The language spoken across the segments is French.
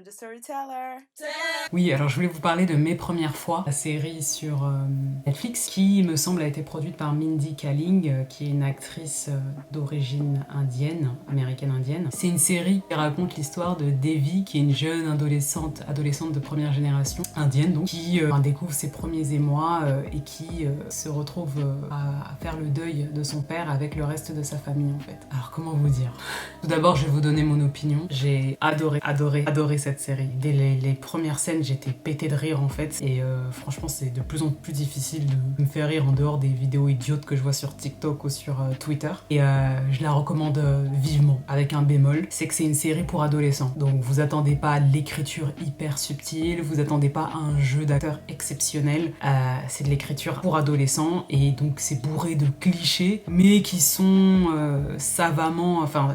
I'm the storyteller. Oui, alors je voulais vous parler de Mes Premières Fois, la série sur Netflix, qui me semble a été produite par Mindy Kaling, qui est une actrice d'origine indienne, américaine-indienne. C'est une série qui raconte l'histoire de Devi, qui est une jeune adolescente de première génération, indienne donc, qui découvre ses premiers émois et qui se retrouve à faire le deuil de son père avec le reste de sa famille en fait. Alors comment vous dire? Tout d'abord, je vais vous donner mon opinion. J'ai adoré cette série. Dès les premières scènes, j'étais pété de rire en fait. Et franchement, c'est de plus en plus difficile de me faire rire en dehors des vidéos idiotes que je vois sur TikTok ou sur Twitter. Et je la recommande vivement, avec un bémol. C'est que c'est une série pour adolescents. Donc vous attendez pas à l'écriture hyper subtile, vous attendez pas à un jeu d'acteur exceptionnel. C'est de l'écriture pour adolescents. Et donc c'est bourré de clichés, mais qui sont savamment... Enfin,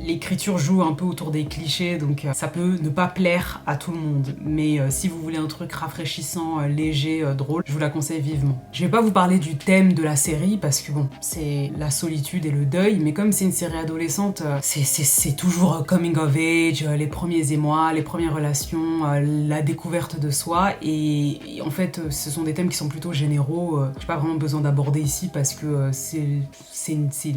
l'écriture joue un peu autour des clichés, donc ça peut ne pas plaire à tout le monde. Mais si vous voulez un truc rafraîchissant, léger, drôle, je vous la conseille vivement. Je vais pas vous parler du thème de la série, parce que bon, c'est la solitude et le deuil, mais comme c'est une série adolescente, c'est toujours coming of age, les premiers émois, les premières relations, la découverte de soi, et en fait, ce sont des thèmes qui sont plutôt généraux, j'ai pas vraiment besoin d'aborder ici, parce que c'est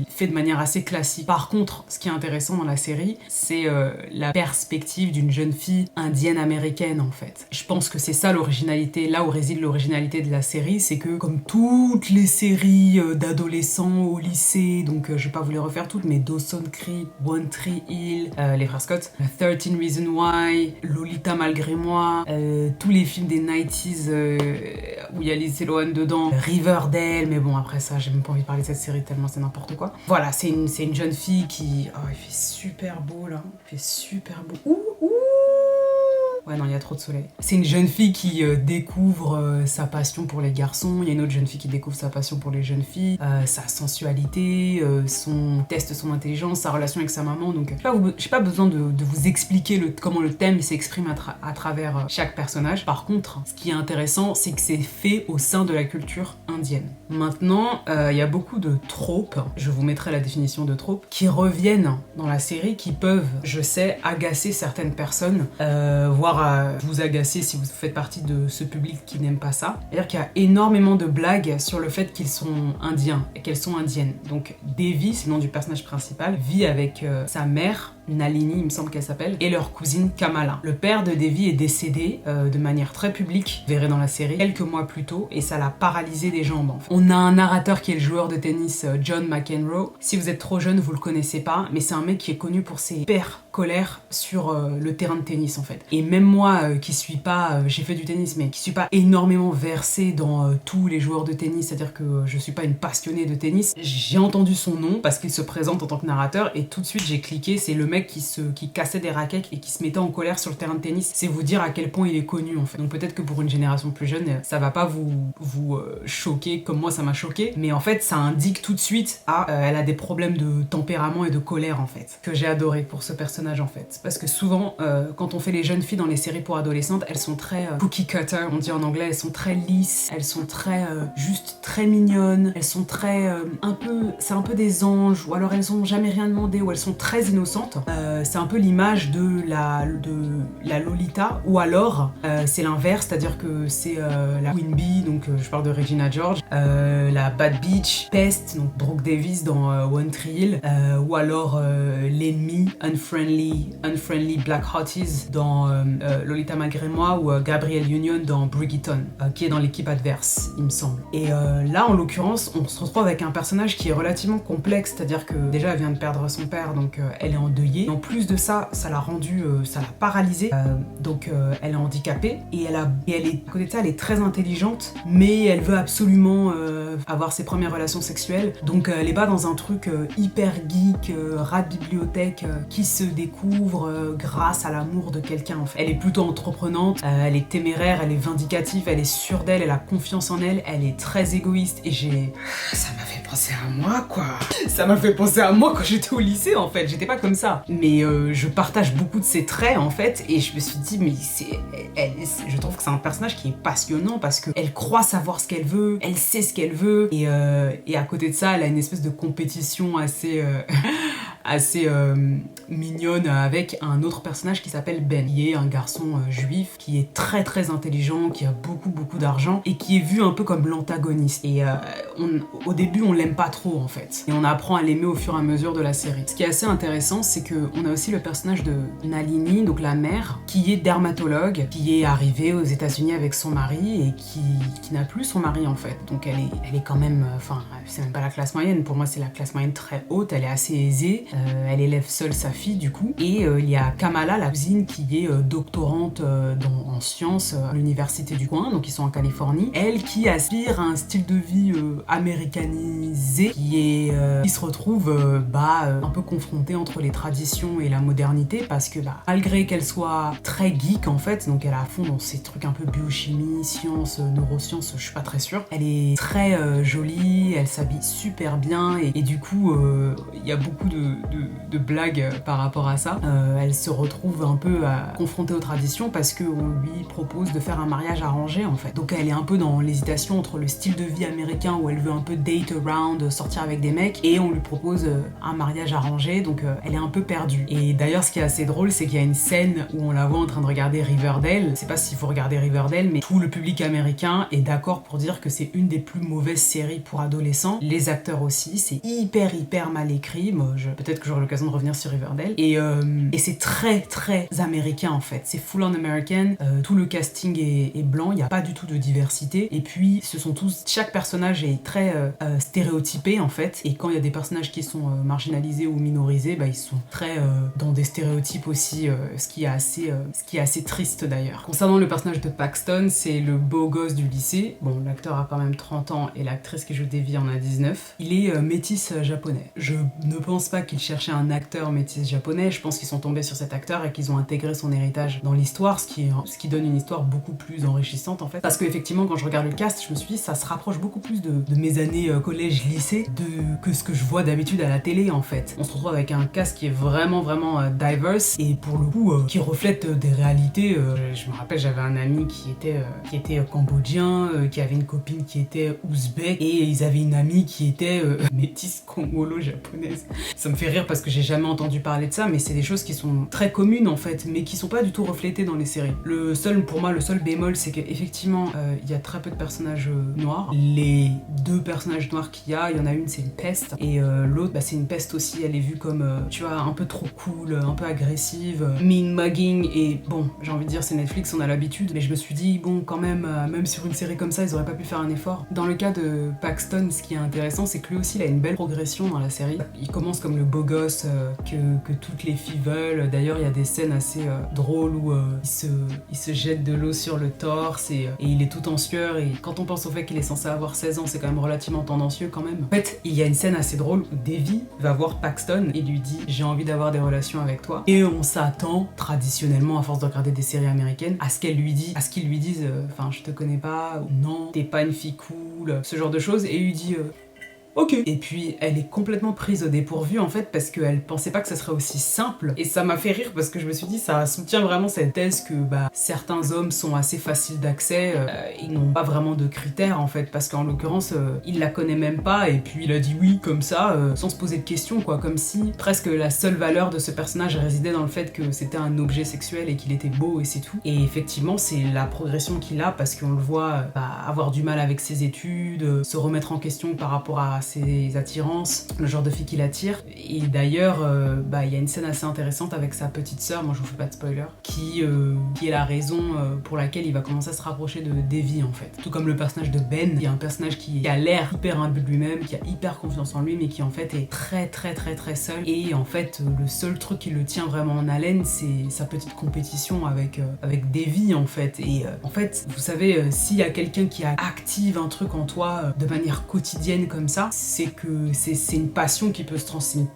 fait de manière assez classique. Par contre, ce qui est intéressant dans la série, c'est la perspective d'une jeune fille indienne-américaine en fait. Je pense que c'est ça l'originalité, là où réside l'originalité de la série, c'est que comme toutes les séries d'adolescents au lycée, donc je vais pas vous les refaire toutes, mais Dawson's Creek, One Tree Hill, les frères Scott, 13 Reasons Why, Lolita malgré moi, tous les films des 90s où il y a Lindsay Lohan dedans, Riverdale, mais bon après ça j'ai même pas envie de parler de cette série tellement c'est n'importe quoi. Voilà, c'est une jeune fille qui... Oh, il fait super beau là, il fait super beau. Ouh. Ouais non, il y a trop de soleil. C'est une jeune fille qui découvre sa passion pour les garçons, il y a une autre jeune fille qui découvre sa passion pour les jeunes filles, sa sensualité, teste son intelligence, sa relation avec sa maman, donc j'ai pas besoin de vous expliquer comment le thème s'exprime à travers chaque personnage. Par contre, ce qui est intéressant, c'est que c'est fait au sein de la culture indienne. Maintenant, il y a beaucoup de tropes, je vous mettrai la définition de tropes, qui reviennent dans la série, qui peuvent, je sais, agacer certaines personnes, voire vous agacer si vous faites partie de ce public qui n'aime pas ça. C'est-à-dire qu'il y a énormément de blagues sur le fait qu'ils sont indiens et qu'elles sont indiennes. Donc Devi, c'est le nom du personnage principal, vit avec sa mère, Nalini, il me semble qu'elle s'appelle, et leur cousine Kamala. Le père de Devi est décédé de manière très publique, vous verrez dans la série, quelques mois plus tôt, et ça l'a paralysé des jambes en fait. On a un narrateur qui est le joueur de tennis John McEnroe. Si vous êtes trop jeune, vous le connaissez pas, mais c'est un mec qui est connu pour ses hyper colères sur le terrain de tennis en fait. Et même moi qui suis pas, j'ai fait du tennis, mais qui suis pas énormément versée dans tous les joueurs de tennis, c'est-à-dire que je suis pas une passionnée de tennis, j'ai entendu son nom parce qu'il se présente en tant que narrateur et tout de suite j'ai cliqué, c'est le mec qui cassait des raquettes et qui se mettait en colère sur le terrain de tennis. C'est vous dire à quel point il est connu en fait. Donc peut-être que pour une génération plus jeune, ça va pas vous choquer comme moi ça m'a choqué, mais en fait ça indique tout de suite elle a des problèmes de tempérament et de colère en fait, que j'ai adoré pour ce personnage en fait. Parce que souvent, quand on fait les jeunes filles dans les séries pour adolescentes, elles sont très cookie cutter, on dit en anglais, elles sont très lisses, elles sont très juste très mignonnes, elles sont très c'est un peu des anges, ou alors elles ont jamais rien demandé, ou elles sont très innocentes. C'est un peu l'image de la Lolita, ou alors c'est l'inverse, c'est-à-dire que c'est la Queen Bee, donc je parle de Regina George, la Bad Bitch, Pest, donc Brooke Davis dans One Tree Hill, ou alors l'ennemi Unfriendly Black Hotties dans Lolita malgré moi, ou Gabrielle Union dans Bridgerton, qui est dans l'équipe adverse, il me semble. Et là, en l'occurrence, on se retrouve avec un personnage qui est relativement complexe, c'est-à-dire que déjà elle vient de perdre son père, donc elle est endeuillée. Et en plus de ça, ça l'a paralysée, donc elle est handicapée, et à côté de ça, elle est très intelligente, mais elle veut absolument avoir ses premières relations sexuelles, donc elle est pas dans un truc hyper geek, rat de bibliothèque, qui se découvre grâce à l'amour de quelqu'un en fait. Elle est plutôt entreprenante, elle est téméraire, elle est vindicative, elle est sûre d'elle, elle a confiance en elle, elle est très égoïste, et ça m'a fait penser à moi quoi. Ça m'a fait penser à moi quand j'étais au lycée en fait, j'étais pas comme ça. Mais je partage beaucoup de ses traits en fait, et je me suis dit mais je trouve que c'est un personnage qui est passionnant parce qu'elle croit savoir ce qu'elle veut, elle sait ce qu'elle veut, et à côté de ça elle a une espèce de compétition assez assez mignonne avec un autre personnage qui s'appelle Ben, qui est un garçon juif, qui est très très intelligent, qui a beaucoup d'argent et qui est vu un peu comme l'antagoniste. Et au début, on l'aime pas trop en fait. Et on apprend à l'aimer au fur et à mesure de la série. Ce qui est assez intéressant, c'est qu'on a aussi le personnage de Nalini, donc la mère, qui est dermatologue, qui est arrivée aux États-Unis avec son mari et qui n'a plus son mari en fait. Donc elle est quand même, enfin, c'est même pas la classe moyenne. Pour moi, c'est la classe moyenne très haute. Elle est assez aisée. Elle élève seule sa fille du coup. Et il y a Kamala, la cousine, qui est doctorante en sciences à l'université du coin, donc ils sont en Californie. Elle qui aspire à un style de vie américanisé, qui se retrouve un peu confrontée entre les traditions et la modernité, parce que malgré qu'elle soit très geek en fait, donc elle est à fond dans ces trucs un peu biochimie, sciences, neurosciences, je suis pas très sûre. Elle est très jolie, elle s'habille super bien et du coup il y a beaucoup de blagues par rapport à ça. Elle se retrouve un peu confrontée aux traditions parce qu'on lui propose de faire un mariage arrangé en fait. Donc elle est un peu dans l'hésitation entre le style de vie américain où elle veut un peu date around, sortir avec des mecs, et on lui propose un mariage arrangé, donc elle est un peu perdue. Et d'ailleurs ce qui est assez drôle, c'est qu'il y a une scène où on la voit en train de regarder Riverdale. Je sais pas s'il faut regarder Riverdale, mais tout le public américain est d'accord pour dire que c'est une des plus mauvaises séries pour adolescents. Les acteurs aussi, c'est hyper mal écrit. Moi, peut-être que j'aurai l'occasion de revenir sur Riverdale. Et c'est très américain en fait. C'est full on American. Tout le casting est blanc, il n'y a pas du tout de diversité. Et puis chaque personnage est très stéréotypé en fait. Et quand il y a des personnages qui sont marginalisés ou minorisés, ils sont très dans des stéréotypes aussi, ce qui est assez triste d'ailleurs. Concernant le personnage de Paxton, c'est le beau gosse du lycée. Bon, l'acteur a quand même 30 ans et l'actrice qui joue Devi en a 19. Il est métis japonais. Je ne pense pas qu'ils cherchaient un acteur métis japonais, je pense qu'ils sont tombés sur cet acteur et qu'ils ont intégré son héritage dans l'histoire, ce qui donne une histoire beaucoup plus enrichissante en fait. Parce que effectivement, quand je regarde le cast, je me suis dit ça se rapproche beaucoup plus de mes années collège-lycée que ce que je vois d'habitude à la télé en fait. On se retrouve avec un cast qui est vraiment diverse et pour le coup qui reflète des réalités. Je me rappelle, j'avais un ami qui était cambodgien, qui avait une copine qui était ouzbek et ils avaient une amie qui était métisse congolo-japonaise. Ça me fait rire parce que j'ai jamais entendu parler de ça, mais c'est des choses qui sont très communes en fait, mais qui sont pas du tout reflétées dans les séries. Pour moi, le seul bémol, c'est qu'effectivement, il y a très peu de personnages noirs. Les deux personnages noirs qu'il y en a une, c'est une peste, et l'autre, c'est une peste aussi. Elle est vue comme, tu vois, un peu trop cool, un peu agressive, mean mugging, et bon, j'ai envie de dire, c'est Netflix, on a l'habitude, mais je me suis dit, bon, quand même sur une série comme ça, ils auraient pas pu faire un effort. Dans le cas de Paxton, ce qui est intéressant, c'est que lui aussi, il a une belle progression dans la série. Il commence comme le beau gosse que toutes les filles veulent. D'ailleurs, il y a des scènes assez drôles où il se jette de l'eau sur le torse et il est tout en sueur, et quand on pense au fait qu'il est censé avoir 16 ans, c'est quand même relativement tendancieux quand même. En fait, il y a une scène assez drôle où Devi va voir Paxton et lui dit « J'ai envie d'avoir des relations avec toi ». Et on s'attend, traditionnellement, à force de regarder des séries américaines, à ce qu'ils lui disent « Enfin, je te connais pas » ou « Non, t'es pas une fille cool », ce genre de choses, et il lui dit ok. Et puis elle est complètement prise au dépourvu en fait, parce qu'elle pensait pas que ça serait aussi simple, et ça m'a fait rire parce que je me suis dit ça soutient vraiment cette thèse que certains hommes sont assez faciles d'accès, ils n'ont pas vraiment de critères en fait, parce qu'en l'occurrence il la connaît même pas et puis il a dit oui comme ça sans se poser de questions quoi, comme si presque la seule valeur de ce personnage résidait dans le fait que c'était un objet sexuel et qu'il était beau et c'est tout. Et effectivement c'est la progression qu'il a, parce qu'on le voit avoir du mal avec ses études, se remettre en question par rapport à ses attirances, le genre de fille qu'il attire. Et d'ailleurs, il y a une scène assez intéressante avec sa petite sœur, moi je vous fais pas de spoiler, qui est la raison pour laquelle il va commencer à se rapprocher de Devi en fait. Tout comme le personnage de Ben, il y a un personnage qui a l'air hyper imbu de lui-même, qui a hyper confiance en lui, mais qui en fait est très seul. Et en fait, le seul truc qui le tient vraiment en haleine, c'est sa petite compétition avec Devi en fait. Et en fait, vous savez, s'il y a quelqu'un qui active un truc en toi de manière quotidienne comme ça, c'est que c'est une passion qui peut se transformer,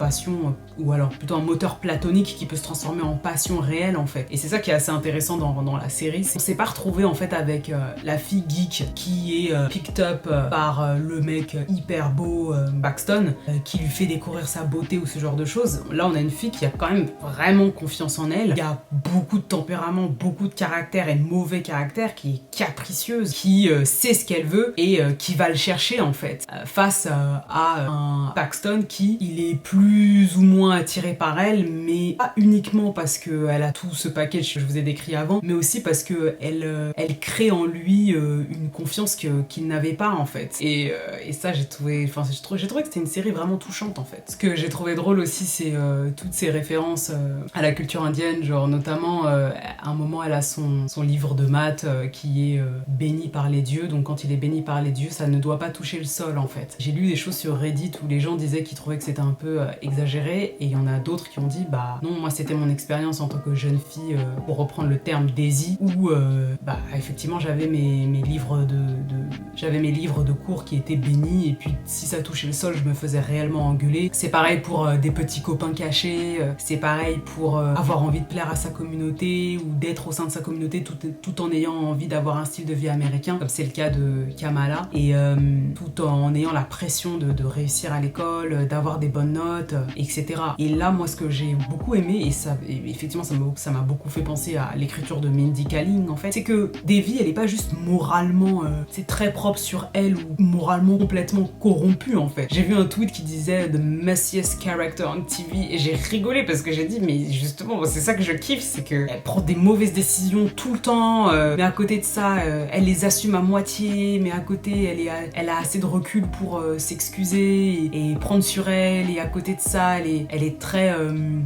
ou alors plutôt un moteur platonique qui peut se transformer en passion réelle en fait. Et c'est ça qui est assez intéressant dans la série. On s'est pas retrouvé en fait avec la fille geek qui est picked up par le mec hyper beau Paxton, qui lui fait découvrir sa beauté ou ce genre de choses. Là on a une fille qui a quand même vraiment confiance en elle, qui a beaucoup de tempérament, beaucoup de caractère et de mauvais caractère, qui est capricieuse, qui sait ce qu'elle veut et qui va le chercher en fait, face à à un Paxton qui il est plus ou moins attiré par elle, mais pas uniquement parce qu'elle a tout ce package que je vous ai décrit avant, mais aussi parce que elle crée en lui une confiance qu'il n'avait pas en fait. Et ça j'ai trouvé que c'était une série vraiment touchante en fait. Ce que j'ai trouvé drôle aussi c'est toutes ces références à la culture indienne, genre notamment à un moment elle a son livre de maths qui est béni par les dieux, donc quand il est béni par les dieux ça ne doit pas toucher le sol en fait. J'ai lu des choses sur Reddit où les gens disaient qu'ils trouvaient que c'était un peu exagéré, et il y en a d'autres qui ont dit bah non, moi c'était mon expérience en tant que jeune fille, pour reprendre le terme Daisy, où bah effectivement j'avais mes livres de cours qui étaient bénis, et puis si ça touchait le sol je me faisais réellement engueuler. C'est pareil pour des petits copains cachés, c'est pareil pour avoir envie de plaire à sa communauté ou d'être au sein de sa communauté tout en ayant envie d'avoir un style de vie américain, comme c'est le cas de Kamala, et tout en ayant la pression de réussir à l'école, d'avoir des bonnes notes, etc. Et là, moi, ce que j'ai beaucoup aimé, et effectivement, ça m'a beaucoup fait penser à l'écriture de Mindy Kaling, en fait, c'est que Devi, elle est pas juste moralement, c'est très propre sur elle, ou moralement complètement corrompue, en fait. J'ai vu un tweet qui disait The messiest character on TV, et j'ai rigolé parce que j'ai dit, mais justement, c'est ça que je kiffe, c'est qu'elle prend des mauvaises décisions tout le temps, mais à côté de ça, elle les assume à moitié, mais à côté, elle a assez de recul pour s'excuser et prendre sur elle, et à côté de ça, elle est très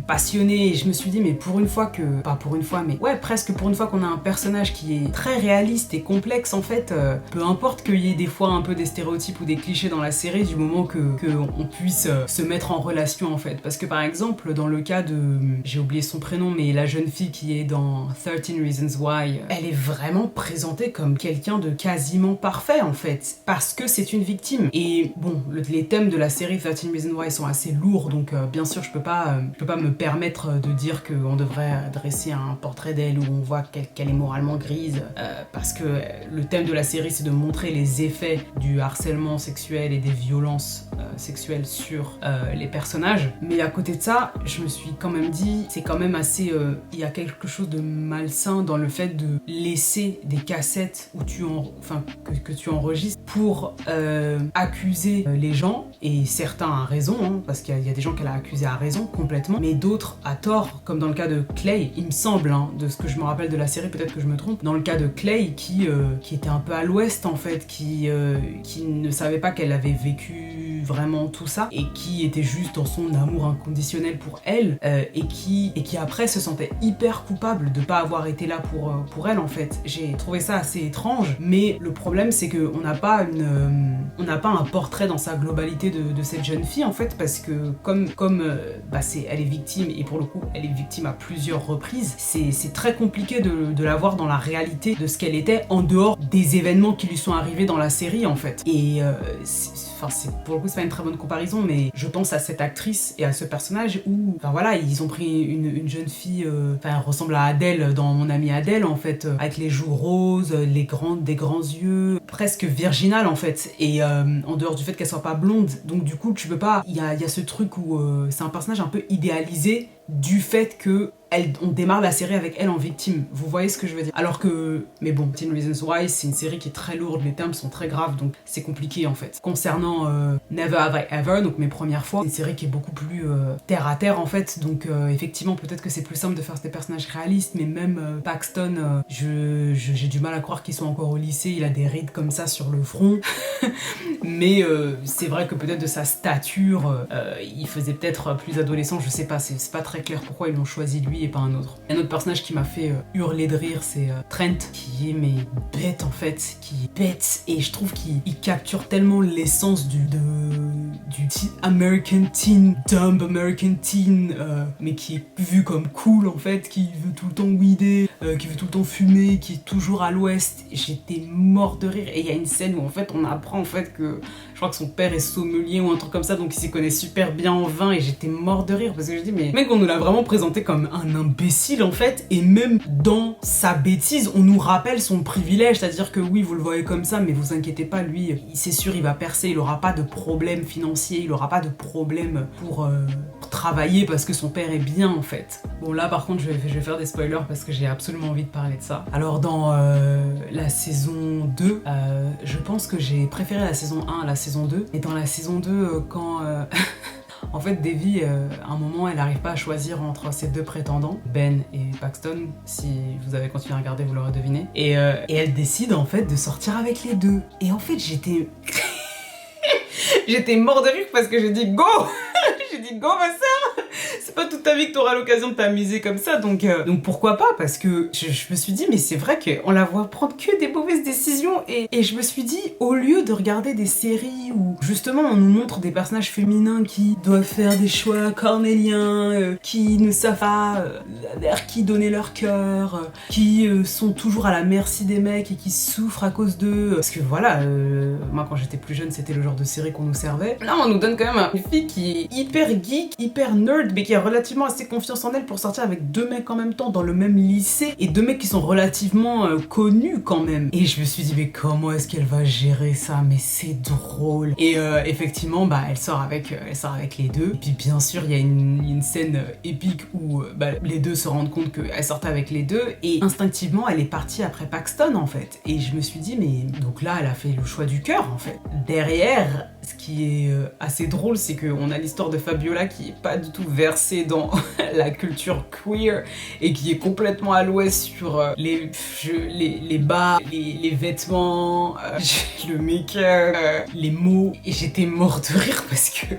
passionnée, et je me suis dit, mais pour une fois pas pour une fois, mais ouais, presque pour une fois qu'on a un personnage qui est très réaliste et complexe, en fait, peu importe qu'il y ait des fois un peu des stéréotypes ou des clichés dans la série, du moment qu'on puisse se mettre en relation, en fait. Parce que par exemple, dans le cas de, j'ai oublié son prénom, mais la jeune fille qui est dans 13 Reasons Why, elle est vraiment présentée comme quelqu'un de quasiment parfait, en fait, parce que c'est une victime. Et bon, les thèmes de la série 13 Reasons Why sont assez lourds, donc bien sûr je peux pas me permettre de dire qu'on devrait dresser un portrait d'elle où on voit qu'elle est moralement grise, parce que le thème de la série c'est de montrer les effets du harcèlement sexuel et des violences sexuelles sur les personnages. Mais à côté de ça, je me suis quand même dit, c'est quand même assez, il y a quelque chose de malsain dans le fait de laisser des cassettes où que tu enregistres pour accuser les gens, et certains à raison, hein, parce qu'il y a des gens qu'elle a accusés à raison complètement, mais d'autres à tort, comme dans le cas de Clay, il me semble, hein, de ce que je me rappelle de la série, peut-être que je me trompe, dans le cas de Clay qui était un peu à l'ouest en fait, qui ne savait pas qu'elle avait vécu vraiment tout ça, et qui était juste dans son amour inconditionnel pour elle, et qui après se sentait hyper coupable de pas avoir été là pour elle en fait. J'ai trouvé ça assez étrange, mais le problème c'est que on n'a pas un portrait dans sa globalité de cette jeune fille en fait, parce que comme elle est victime, et pour le coup elle est victime à plusieurs reprises, c'est très compliqué de la voir dans la réalité de ce qu'elle était en dehors des événements qui lui sont arrivés dans la série en fait. Et pour le coup c'est pas une très bonne comparaison, mais je pense à cette actrice et à ce personnage où voilà, ils ont pris une jeune fille, elle ressemble à Adèle dans Mon amie Adèle en fait, avec les joues roses, des grands yeux, presque virginale en fait, et en dehors du fait qu'elle soit pas blonde, donc du coup tu peux pas, il y a ce truc où c'est un personnage un peu idéalisé du fait que on démarre la série avec elle en victime, vous voyez ce que je veux dire. Alors que, mais bon, 13 Reasons Why, c'est une série qui est très lourde, les thèmes sont très graves, donc c'est compliqué en fait. Concernant Never Have I Ever, donc mes premières fois, c'est une série qui est beaucoup plus terre à terre en fait, donc effectivement peut-être que c'est plus simple de faire des personnages réalistes, mais même Paxton, j'ai du mal à croire qu'il soit encore au lycée, il a des rides comme ça sur le front, mais c'est vrai que peut-être de sa stature, il faisait peut-être plus adolescent, je sais pas, c'est pas très clair pourquoi ils l'ont choisi lui et pas un autre. Un autre personnage qui m'a fait hurler de rire, c'est Trent, qui est bête en fait, qui est bête, et je trouve qu'il capture tellement l'essence du American teen, dumb American teen, mais qui est vu comme cool en fait, qui veut tout le temps weeder, qui veut tout le temps fumer, qui est toujours à l'ouest. J'étais mort de rire, et il y a une scène où en fait on apprend en fait que je crois que son père est sommelier ou un truc comme ça, donc il s'y connaît super bien en vin, et j'étais mort de rire parce que je dis mais mec, on nous l'a vraiment présenté comme un imbécile en fait, et même dans sa bêtise on nous rappelle son privilège, c'est-à-dire que oui vous le voyez comme ça, mais vous inquiétez pas, lui c'est sûr il va percer, il aura pas de problème financier, il aura pas de problème pour travailler parce que son père est bien en fait. Bon là par contre je vais faire des spoilers parce que j'ai absolument envie de parler de ça. Alors dans la saison 2, je pense que j'ai préféré la saison 1 à la saison saison 2. Et dans la saison 2, quand... En fait, Devi, à un moment, elle n'arrive pas à choisir entre ses deux prétendants, Ben et Paxton. Si vous avez continué à regarder, vous l'aurez deviné. Et elle décide en fait de sortir avec les deux. Et en fait, j'étais... j'étais mort de rire parce que j'ai dit go. J'ai dit go ma sœur. C'est pas toute ta vie que t'auras l'occasion de t'amuser comme ça, donc pourquoi pas, parce que je me suis dit mais c'est vrai qu'on la voit prendre que des mauvaises décisions et je me suis dit, au lieu de regarder des séries où justement on nous montre des personnages féminins qui doivent faire des choix cornéliens, qui ne savent pas vers qui donner leur cœur, qui sont toujours à la merci des mecs et qui souffrent à cause d'eux, parce que voilà, moi quand j'étais plus jeune c'était le genre de série qu'on nous servait. Là on nous donne quand même une fille qui est hyper geek, hyper nerd, mais qui a relativement assez confiance en elle pour sortir avec deux mecs en même temps dans le même lycée, et deux mecs qui sont relativement connus quand même. Et je me suis dit mais comment est-ce qu'elle va gérer ça, mais c'est drôle. Et effectivement bah elle sort avec les deux, et puis bien sûr il y a une scène épique où les deux se rendent compte qu'elle sortait avec les deux, et instinctivement elle est partie après Paxton en fait. Et je me suis dit mais donc là elle a fait le choix du cœur en fait. Derrière, ce qui est assez drôle, c'est qu'on a l'histoire de Fabiola qui est pas du tout versée dans la culture queer et qui est complètement à l'ouest sur les bas, les vêtements, le make-up, les mots. Et j'étais mort de rire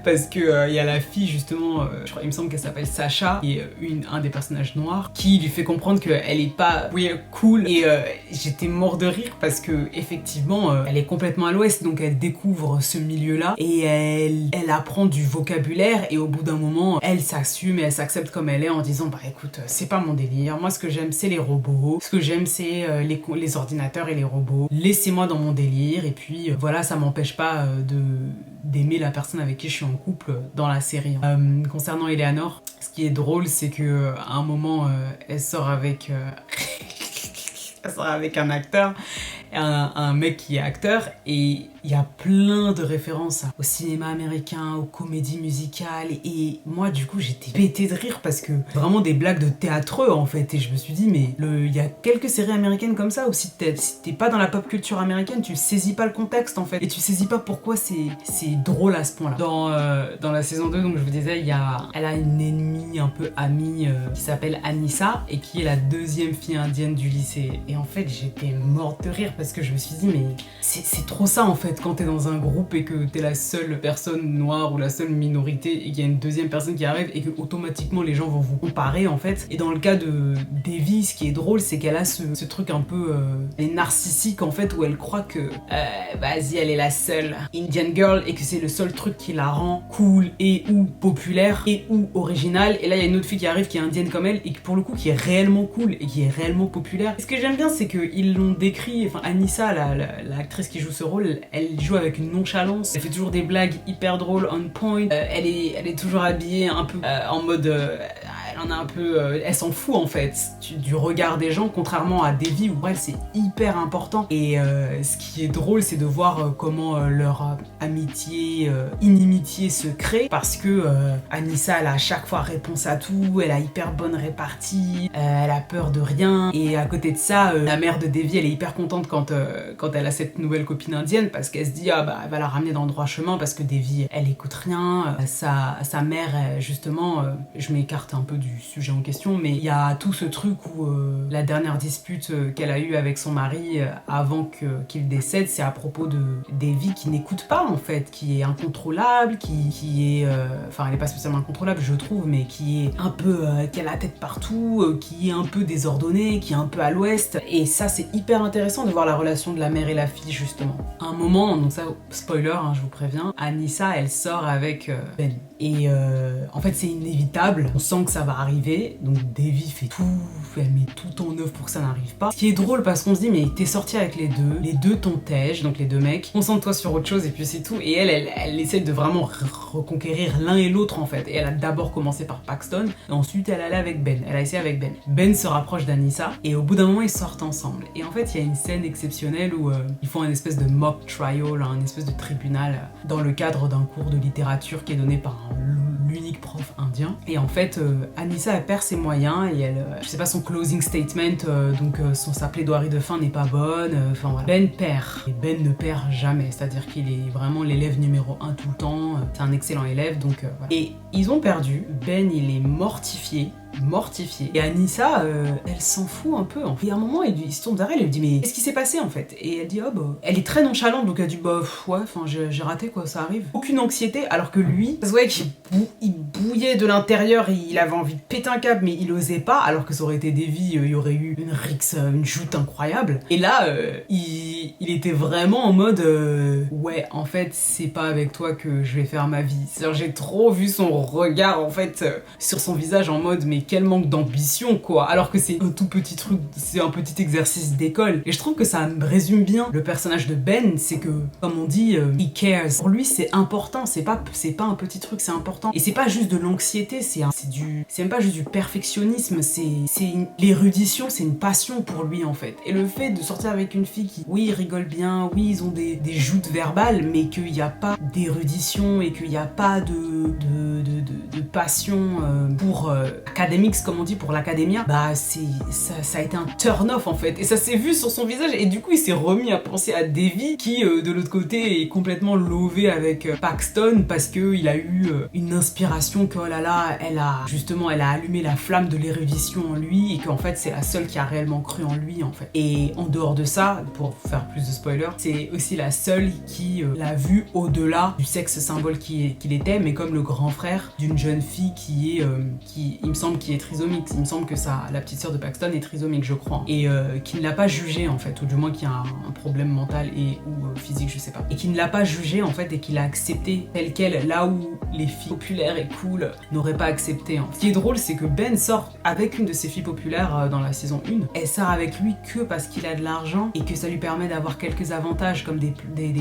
parce que y a la fille justement, je crois, il me semble qu'elle s'appelle Sacha, qui est un des personnages noirs, qui lui fait comprendre qu'elle est pas queer cool. Et j'étais mort de rire parce que effectivement elle est complètement à l'ouest, donc elle découvre ce milieu-là et elle apprend du vocabulaire, et au bout d'un moment elle s'assume et elle s'accepte comme elle est en disant bah écoute, c'est pas mon délire, moi ce que j'aime c'est les robots, ce que j'aime c'est les ordinateurs et les robots, laissez-moi dans mon délire. Et puis voilà, ça m'empêche pas d'aimer la personne avec qui je suis en couple dans la série. Concernant Eleanor, ce qui est drôle c'est que à un moment elle sort avec elle sort avec un acteur, un mec qui est acteur, et il y a plein de références au cinéma américain, aux comédies musicales, et moi du coup j'étais pété de rire parce que vraiment des blagues de théâtreux en fait. Et je me suis dit mais il y a quelques séries américaines comme ça où si t'es pas dans la pop culture américaine, tu saisis pas le contexte en fait, et tu saisis pas pourquoi c'est drôle à ce point là. Dans la saison 2, donc je vous disais, elle a une ennemie un peu amie qui s'appelle Anissa, et qui est la deuxième fille indienne du lycée. Et en fait j'étais morte de rire parce que je me suis dit mais c'est trop ça en fait, quand t'es dans un groupe et que t'es la seule personne noire ou la seule minorité et qu'il y a une deuxième personne qui arrive et que automatiquement les gens vont vous comparer en fait. Et dans le cas de Devi, ce qui est drôle c'est qu'elle a ce truc un peu narcissique en fait, où elle croit que vas-y elle est la seule Indian girl et que c'est le seul truc qui la rend cool et ou populaire et ou originale. Et là il y a une autre fille qui arrive qui est indienne comme elle et qui pour le coup qui est réellement cool et qui est réellement populaire. Et ce que j'aime bien c'est qu'ils l'ont décrit, enfin Anissa, l'actrice qui joue ce rôle, elle joue avec une nonchalance, elle fait toujours des blagues hyper drôles, on point, elle est toujours habillée un peu en mode... elle en a un peu... elle s'en fout en fait du regard des gens, contrairement à Devi où pour elle c'est hyper important. Et ce qui est drôle c'est de voir comment leur amitié, inimitié se crée, parce que Anissa elle a à chaque fois réponse à tout, elle a hyper bonne répartie, elle a peur de rien, et à côté de ça la mère de Devi elle est hyper contente quand elle a cette nouvelle copine indienne, parce qu'elle se dit ah bah elle va la ramener dans le droit chemin, parce que Devi elle écoute rien, sa mère justement, je m'écarte un peu du sujet en question, mais il y a tout ce truc où la dernière dispute qu'elle a eue avec son mari avant qu'il décède, c'est à propos de Devi qui n'écoute pas en fait, qui est incontrôlable, qui est enfin elle est pas spécialement incontrôlable je trouve, mais qui est un peu qui a la tête partout, qui est un peu désordonnée, qui est un peu à l'ouest. Et ça c'est hyper intéressant de voir la relation de la mère et la fille justement. À un moment, donc ça spoiler hein, je vous préviens, Anissa elle sort avec Ben. Et en fait c'est inévitable, on sent que ça va arriver, donc Devi fait tout, elle met tout en œuvre pour que ça n'arrive pas. Ce qui est drôle parce qu'on se dit mais t'es sorti avec les deux t'ont tège, donc les deux mecs, concentre-toi sur autre chose et puis c'est tout. Et elle essaie de vraiment reconquérir l'un et l'autre en fait. Et elle a d'abord commencé par Paxton, et ensuite elle allait avec Ben, elle a essayé avec Ben. Ben se rapproche d'Anissa et au bout d'un moment ils sortent ensemble. Et en fait il y a une scène exceptionnelle où ils font une espèce de mock trial, une espèce de tribunal dans le cadre d'un cours de littérature qui est donné par l'unique prof indien. Et en fait, Anissa, elle perd ses moyens et elle, je sais pas, son closing statement, sa plaidoirie de fin n'est pas bonne, enfin voilà. Ben perd, et Ben ne perd jamais, c'est-à-dire qu'il est vraiment l'élève numéro 1 tout le temps, c'est un excellent élève, donc voilà. Et ils ont perdu, Ben il est mortifié. Et Anissa, elle s'en fout un peu. Et à un moment, il se tourne vers elle et lui dit mais qu'est-ce qui s'est passé en fait? Et elle dit oh bah... Elle est très nonchalante, donc elle dit bah ouais, enfin j'ai raté quoi, ça arrive. Aucune anxiété, alors que lui, ça se voyait qu'il bouillait de l'intérieur, il avait envie de péter un câble, mais il osait pas, alors que ça aurait été Devi, il y aurait eu une rixe, une joute incroyable. Et là, il était vraiment en mode ouais, en fait, c'est pas avec toi que je vais faire ma vie. C'est-à-dire, j'ai trop vu son regard en fait sur son visage en mode mais quel manque d'ambition quoi, alors que c'est un tout petit truc, c'est un petit exercice d'école. Et je trouve que ça résume bien le personnage de Ben, c'est que comme on dit, he cares. Pour lui c'est important, c'est pas un petit truc, c'est important. Et c'est pas juste de l'anxiété, c'est même pas juste du perfectionnisme, c'est l'érudition, c'est une passion pour lui en fait. Et le fait de sortir avec une fille qui, oui, rigole bien, oui, ils ont des joutes verbales, mais qu'il n'y a pas d'érudition et qu'il n'y a pas de passion pour academics, comme on dit, pour l'académia, bah ça a été un turn-off en fait. Et ça s'est vu sur son visage et du coup il s'est remis à penser à Devi qui de l'autre côté est complètement lové avec Paxton parce que il a eu une inspiration que oh là là, elle a allumé la flamme de l'érudition en lui et qu'en fait c'est la seule qui a réellement cru en lui en fait. Et en dehors de ça, pour faire plus de spoilers, c'est aussi la seule qui l'a vu au-delà du sexe symbole qu'il était, mais comme le grand frère d'une jeune fille qui il me semble qu'il est trisomique, il me semble que la petite sœur de Paxton est trisomique je crois, et qui ne l'a pas jugé en fait, ou du moins qui a un problème mental ou physique je sais pas, et qui ne l'a pas jugé en fait et qui l'a accepté telle qu'elle, là où les filles populaires et cool n'auraient pas accepté. Hein. Ce qui est drôle c'est que Ben sort avec une de ses filles populaires dans la saison 1, elle sort avec lui que parce qu'il a de l'argent et que ça lui permet d'avoir quelques avantages comme des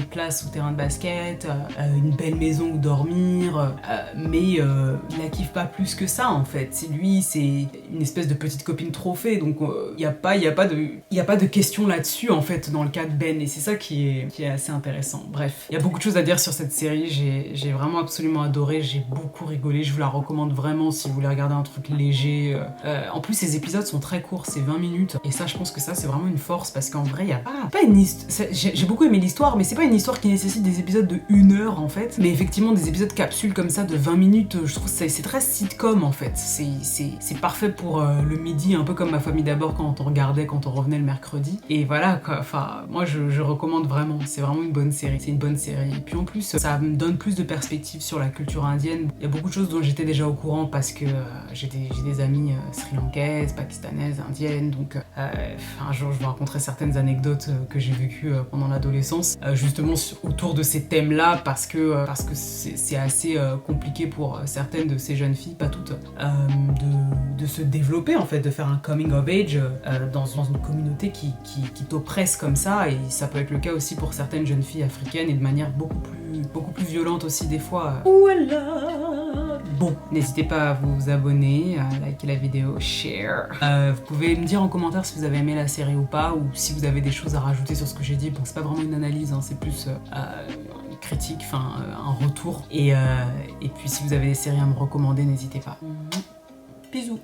places au terrain de basket, une belle maison où dormir, mais il la kiffe pas plus que ça en fait. Lui c'est une espèce de petite copine trophée, donc il y a pas de question là-dessus en fait dans le cas de Ben, et c'est ça qui est assez intéressant. Bref, il y a beaucoup de choses à dire sur cette série, j'ai vraiment absolument adoré, j'ai beaucoup rigolé, je vous la recommande vraiment si vous voulez regarder un truc léger. En plus ces épisodes sont très courts, c'est 20 minutes, et ça je pense que ça c'est vraiment une force parce qu'en vrai il y a pas une histoire, j'ai beaucoup aimé l'histoire, mais c'est pas une histoire qui nécessite des épisodes de 1 heure en fait, mais effectivement des épisodes capsules comme ça de 20 minutes, je trouve que c'est très sitcom en fait, c'est parfait pour le midi, un peu comme Ma famille d'abord quand on revenait le mercredi. Et voilà quoi, enfin moi je recommande vraiment, c'est vraiment une bonne série, c'est une bonne série. Et puis en plus ça me donne plus de perspectives sur la culture indienne. Il y a beaucoup de choses dont j'étais déjà au courant parce que j'ai des amies sri-lankaises, pakistanaises, indiennes, donc un jour je vous raconterai certaines anecdotes que j'ai vécues pendant l'adolescence, justement autour de ces thèmes là parce que c'est assez compliqué pour certaines de ces jeunes filles, pas toutes, de se développer en fait, de faire un coming of age dans une communauté qui t'oppresse comme ça, et ça peut être le cas aussi pour certaines jeunes filles africaines et de manière beaucoup plus violente aussi des fois. Voilà. Bon, n'hésitez pas à vous abonner, à liker la vidéo, share. Vous pouvez me dire en commentaire si vous avez aimé la série ou pas, ou si vous avez des choses à rajouter sur ce que j'ai dit. Bon, c'est pas vraiment une analyse, hein, c'est plus une critique, enfin un retour. Et puis si vous avez des séries à me recommander, n'hésitez pas. Bisous.